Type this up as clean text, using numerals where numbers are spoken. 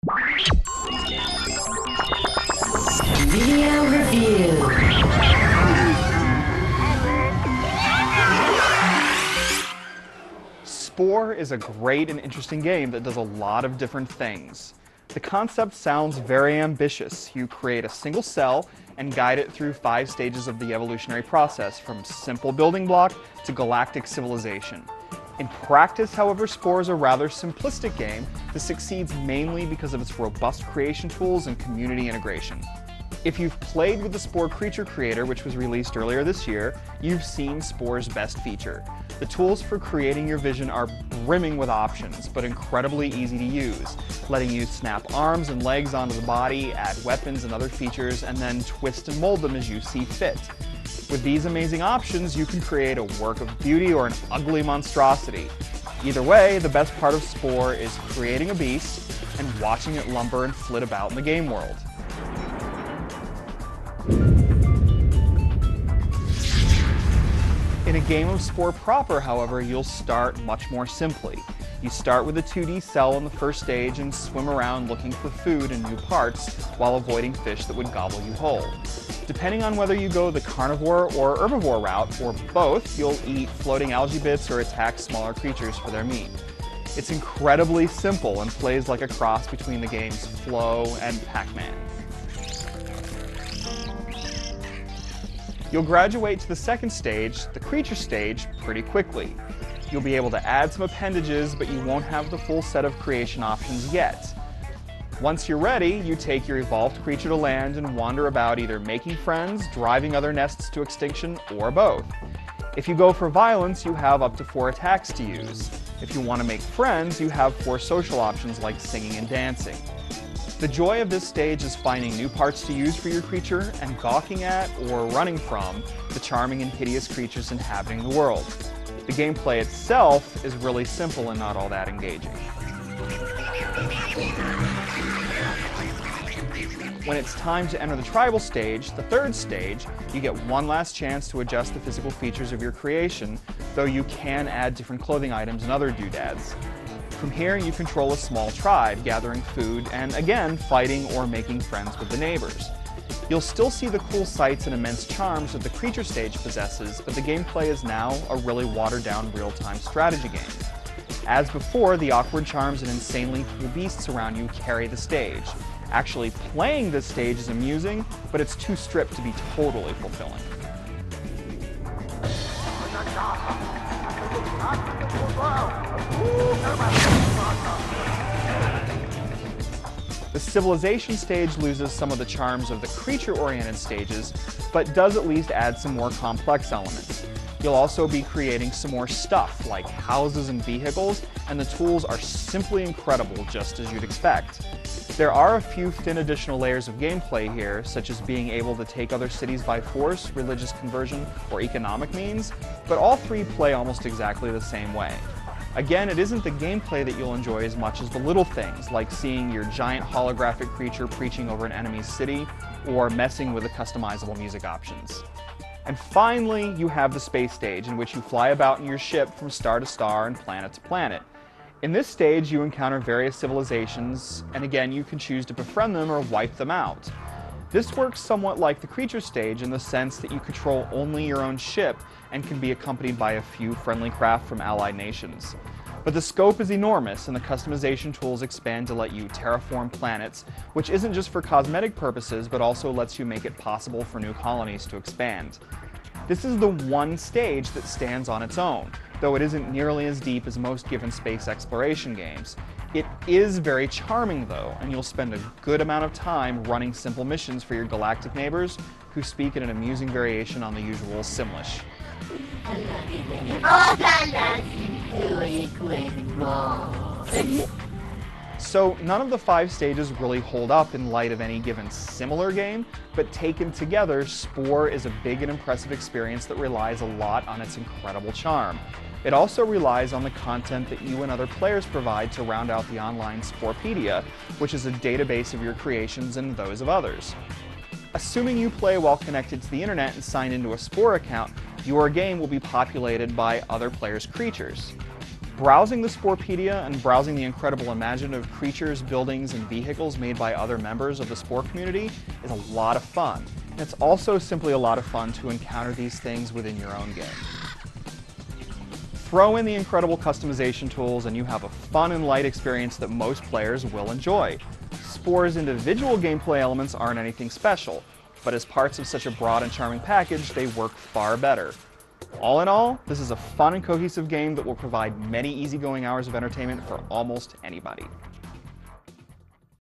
Video review. Spore is a great and interesting game that does a lot of different things. The concept sounds very ambitious. You create a single cell and guide it through 5 stages of the evolutionary process, from simple building block to galactic civilization. In practice, however, Spore is a rather simplistic game that succeeds mainly because of its robust creation tools and community integration. If you've played with the Spore Creature Creator, which was released earlier this year, you've seen Spore's best feature. The tools for creating your vision are brimming with options, but incredibly easy to use, letting you snap arms and legs onto the body, add weapons and other features, and then twist and mold them as you see fit. With these amazing options, you can create a work of beauty or an ugly monstrosity. Either way, the best part of Spore is creating a beast and watching it lumber and flit about in the game world. In a game of Spore proper, however, you'll start much more simply. You start with a 2D cell on the first stage and swim around looking for food and new parts while avoiding fish that would gobble you whole. Depending on whether you go the carnivore or herbivore route, or both, you'll eat floating algae bits or attack smaller creatures for their meat. It's incredibly simple and plays like a cross between the games Flow and Pac-Man. You'll graduate to the second stage, the creature stage, pretty quickly. You'll be able to add some appendages, but you won't have the full set of creation options yet. Once you're ready, you take your evolved creature to land and wander about, either making friends, driving other nests to extinction, or both. If you go for violence, you have up to 4 attacks to use. If you want to make friends, you have 4 social options like singing and dancing. The joy of this stage is finding new parts to use for your creature and gawking at, or running from, the charming and hideous creatures inhabiting the world. The gameplay itself is really simple and not all that engaging. When it's time to enter the tribal stage, the third stage, you get one last chance to adjust the physical features of your creation, though you can add different clothing items and other doodads. From here, you control a small tribe, gathering food and, again, fighting or making friends with the neighbors. You'll still see the cool sights and immense charms that the creature stage possesses, but the gameplay is now a really watered-down real-time strategy game. As before, the awkward charms and insanely cool beasts around you carry the stage. Actually playing this stage is amusing, but it's too stripped to be totally fulfilling. The civilization stage loses some of the charms of the creature-oriented stages, but does at least add some more complex elements. You'll also be creating some more stuff, like houses and vehicles, and the tools are simply incredible, just as you'd expect. There are a few thin additional layers of gameplay here, such as being able to take other cities by force, religious conversion, or economic means, but all 3 play almost exactly the same way. Again, it isn't the gameplay that you'll enjoy as much as the little things, like seeing your giant holographic creature preaching over an enemy's city, or messing with the customizable music options. And finally, you have the space stage, in which you fly about in your ship from star to star and planet to planet. In this stage, you encounter various civilizations, and again, you can choose to befriend them or wipe them out. This works somewhat like the creature stage in the sense that you control only your own ship and can be accompanied by a few friendly craft from allied nations. But the scope is enormous, and the customization tools expand to let you terraform planets, which isn't just for cosmetic purposes, but also lets you make it possible for new colonies to expand. This is the one stage that stands on its own, though it isn't nearly as deep as most given space exploration games. It is very charming though, and you'll spend a good amount of time running simple missions for your galactic neighbors, who speak in an amusing variation on the usual Simlish. So none of the 5 stages really hold up in light of any given similar game, but taken together, Spore is a big and impressive experience that relies a lot on its incredible charm. It also relies on the content that you and other players provide to round out the online Sporepedia, which is a database of your creations and those of others. Assuming you play while connected to the internet and signed into a Spore account, your game will be populated by other players' creatures. Browsing the Sporepedia and browsing the incredible imaginative creatures, buildings, and vehicles made by other members of the Spore community is a lot of fun. And it's also simply a lot of fun to encounter these things within your own game. Throw in the incredible customization tools and you have a fun and light experience that most players will enjoy. Spore's individual gameplay elements aren't anything special, but as parts of such a broad and charming package, they work far better. All in all, this is a fun and cohesive game that will provide many easygoing hours of entertainment for almost anybody.